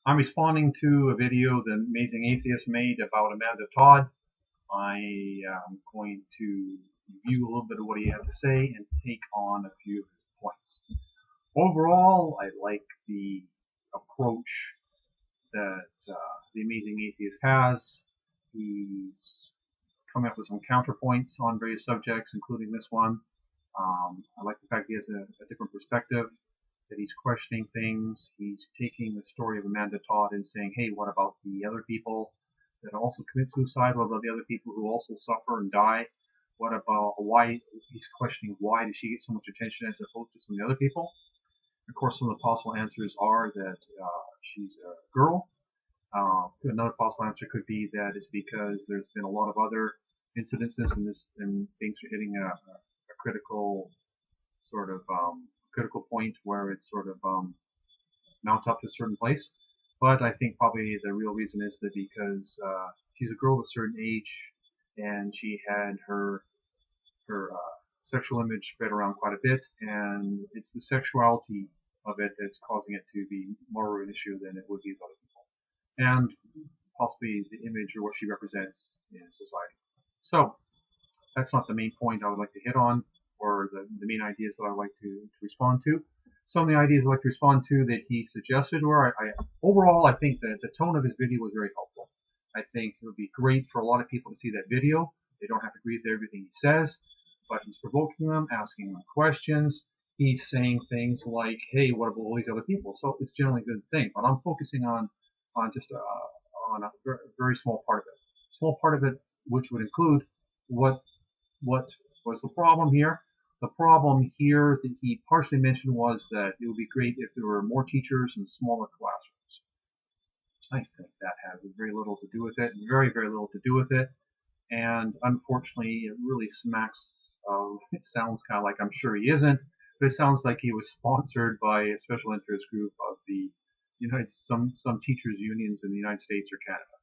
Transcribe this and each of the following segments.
I'm responding to a video the Amazing Atheist made about Amanda Todd. I am going to review a little bit of what he had to say and take on a few of his points. Overall, I like the approach that the Amazing Atheist has. He's coming up with some counterpoints on various subjects, including this one. I like the fact he has a different perspective, that he's questioning things. He's taking the story of Amanda Todd and saying, hey, what about the other people that also commit suicide? What about the other people who also suffer and die? What about why? He's questioning why does she get so much attention as opposed to some of the other people? Of course, some of the possible answers are that she's a girl. Another possible answer could be that it's because there's been a lot of other incidences and things are hitting a critical sort of critical point where it sort of mounts up to a certain place. But I think probably the real reason is that because she's a girl of a certain age and she had her sexual image spread around quite a bit, and it's the sexuality of it that's causing it to be more of an issue than it would be with other people, and possibly the image or what she represents in society. So that's not the main point I would like to hit on, or the main ideas that I would like to respond to. Some of the ideas I'd like to respond to that he suggested were, overall, I think that the tone of his video was very helpful. I think it would be great for a lot of people to see that video. They don't have to agree with everything he says, but he's provoking them, asking them questions. He's saying things like, hey, what about all these other people? So it's generally a good thing, but I'm focusing on just on a very small part of it. Small part of it, which would include what was the problem here. The problem here that he partially mentioned was that it would be great if there were more teachers and smaller classrooms. I think that has very little to do with it, very, very little to do with it. And unfortunately, it really smacks of, it sounds kind of like, I'm sure he isn't, but it sounds like he was sponsored by a special interest group of the some teachers unions in the United States or Canada.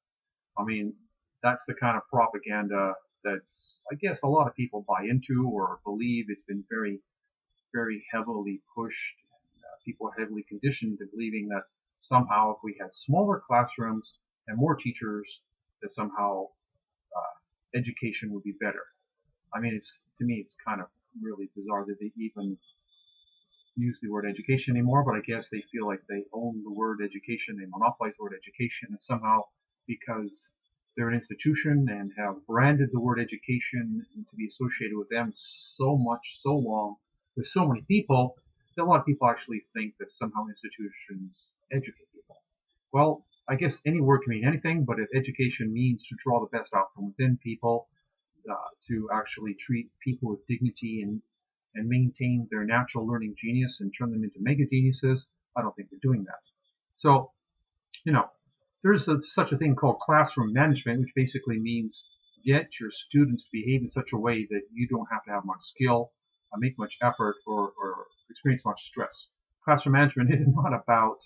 I mean, that's the kind of propaganda that's, I guess, a lot of people buy into or believe. It's been very, very heavily pushed. People are heavily conditioned to believing that somehow if we had smaller classrooms and more teachers, that somehow education would be better. I mean, to me, it's kind of really bizarre that they even use the word education anymore, but I guess they feel like they own the word education, they monopolize the word education, and somehow because they're an institution and have branded the word education to be associated with them so much, so long, with so many people, that a lot of people actually think that somehow institutions educate people. Well, I guess any word can mean anything, but if education means to draw the best out from within people, to actually treat people with dignity and maintain their natural learning genius and turn them into mega geniuses, I don't think they're doing that. So, there's such a thing called classroom management, which basically means get your students to behave in such a way that you don't have to have much skill, make much effort, or experience much stress. Classroom management is not about,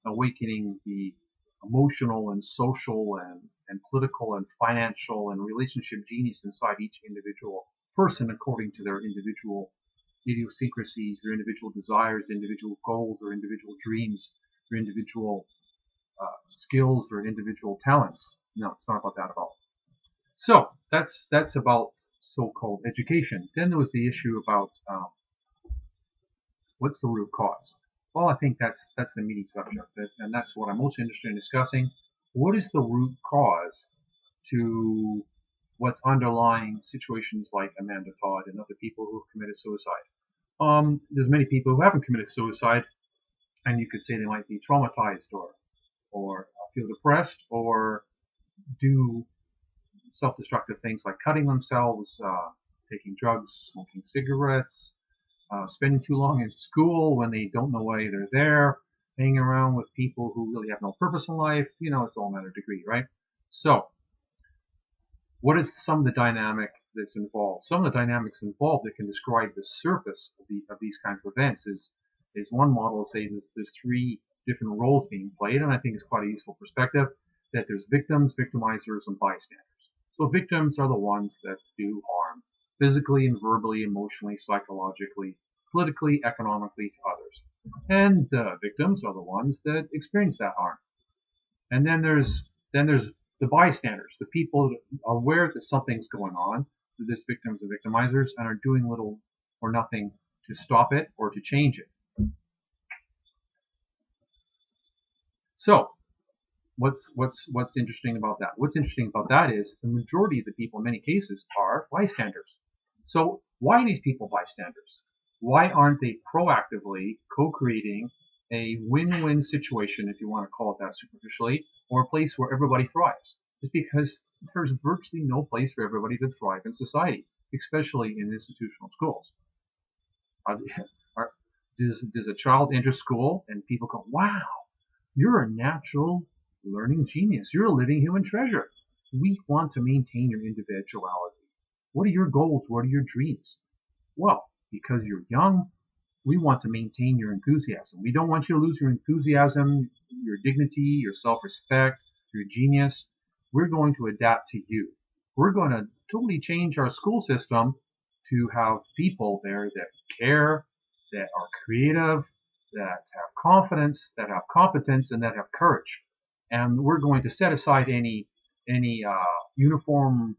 awakening the emotional and social and political and financial and relationship genius inside each individual person according to their individual idiosyncrasies, their individual desires, their individual goals, their individual dreams, their individual skills, their individual talents. No, it's not about that at all. So that's about so-called education. Then there was the issue about what's the root cause. Well, I think that's the meaty subject, and that's what I'm most interested in discussing. What is the root cause to what's underlying situations like Amanda Todd and other people who have committed suicide? There's many people who haven't committed suicide, and you could say they might be traumatized or feel depressed or do self-destructive things like cutting themselves, taking drugs, smoking cigarettes, spending too long in school when they don't know why they're there, hanging around with people who really have no purpose in life. It's all a matter of degree, right? So, what is some of the dynamic that's involved? Some of the dynamics involved that can describe the surface of these kinds of events is one model say there's three different roles being played, and I think it's quite a useful perspective, that there's victims, victimizers, and bystanders. So victims are the ones that do harm, physically and verbally, emotionally, psychologically, politically, economically to others. And the victims are the ones that experience that harm. And then there's the bystanders, the people that are aware that something's going on, that there's victims and victimizers, and are doing little or nothing to stop it or to change it. So, what's interesting about that? What's interesting about that is the majority of the people in many cases are bystanders. So why are these people bystanders? Why aren't they proactively co-creating a win-win situation, if you want to call it that superficially, or a place where everybody thrives? It's because there's virtually no place for everybody to thrive in society, especially in institutional schools. Does a child enter school and people go, wow, you're a natural learning genius. You're a living human treasure. We want to maintain your individuality. What are your goals? What are your dreams? Well, because you're young, we want to maintain your enthusiasm. We don't want you to lose your enthusiasm, your dignity, your self-respect, your genius. We're going to adapt to you. We're going to totally change our school system to have people there that care, that are creative, that have confidence, that have competence, and that have courage. And we're going to set aside any uniform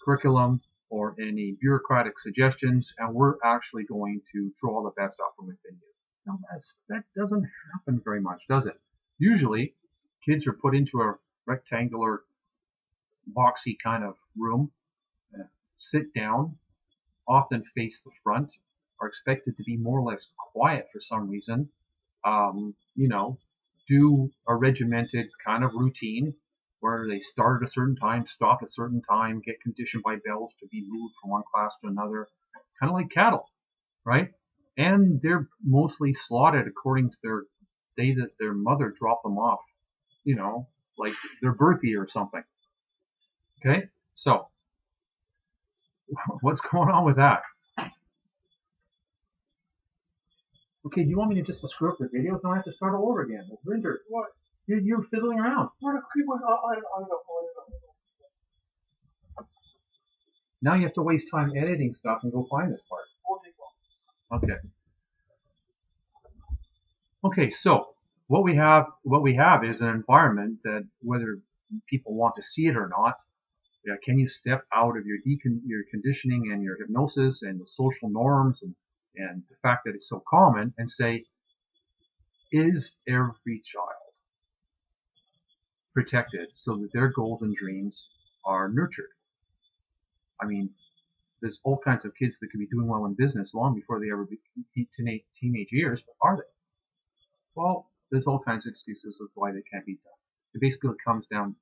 curriculum or any bureaucratic suggestions, and we're actually going to draw the best out from within you. Now that doesn't happen very much, does it? Usually, kids are put into a rectangular, boxy kind of room, sit down, often face the front, are expected to be more or less quiet for some reason, do a regimented kind of routine where they start at a certain time, stop at a certain time, get conditioned by bells to be moved from one class to another, kind of like cattle, right? And they're mostly slotted according to their day that their mother dropped them off, like their birth year or something. Okay, so what's going on with that? Okay, do you want me to just screw up the video? Don't have to start all over again. Rinder, what? You're fiddling around. Now you have to waste time editing stuff and go find this part. Okay. Okay, so what we have is an environment that, whether people want to see it or not, can you step out of your conditioning and your hypnosis and the social norms and the fact that it's so common and say, is every child protected so that their goals and dreams are nurtured? I mean, there's all kinds of kids that could be doing well in business long before they ever hit teenage years, but are they? Well, there's all kinds of excuses of why they can't be done. It basically comes down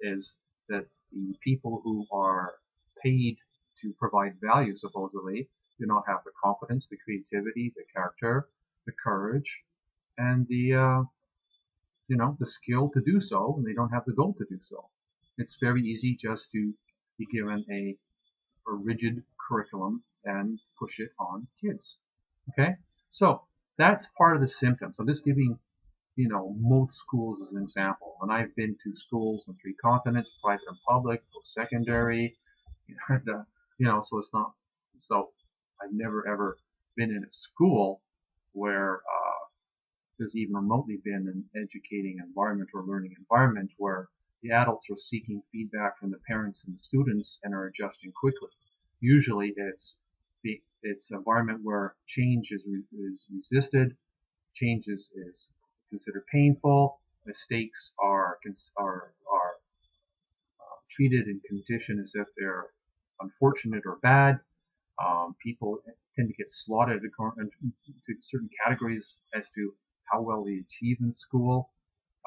is that the people who are paid to provide value, supposedly, do not have the confidence, the creativity, the character, the courage, and the skill to do so, and they don't have the goal to do so. It's very easy just to be given a rigid curriculum and push it on kids. Okay, so that's part of the symptoms. I'm just giving most schools as an example. And I've been to schools on 3 continents, private and public, post-secondary, so it's not, so I've never ever been in a school where there's even remotely been an educating environment or learning environment where the adults are seeking feedback from the parents and the students and are adjusting quickly. Usually it's an environment where change is resisted, change is considered painful, mistakes are treated and conditioned as if they're unfortunate or bad. People tend to get slotted into certain categories as to how well they achieve in school,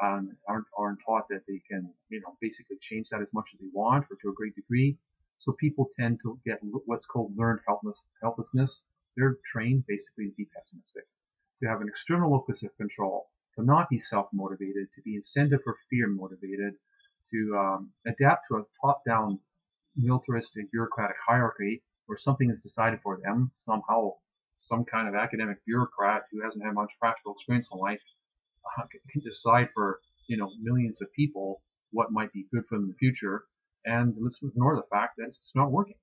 aren't taught that they can, basically change that as much as they want or to a great degree. So people tend to get what's called learned helplessness. They're trained basically to be pessimistic, to have an external locus of control, to not be self-motivated, to be incentive or fear motivated, to adapt to a top-down militaristic bureaucratic hierarchy where something is decided for them, somehow some kind of academic bureaucrat who hasn't had much practical experience in life can decide for millions of people what might be good for them in the future, and let's ignore the fact that it's not working.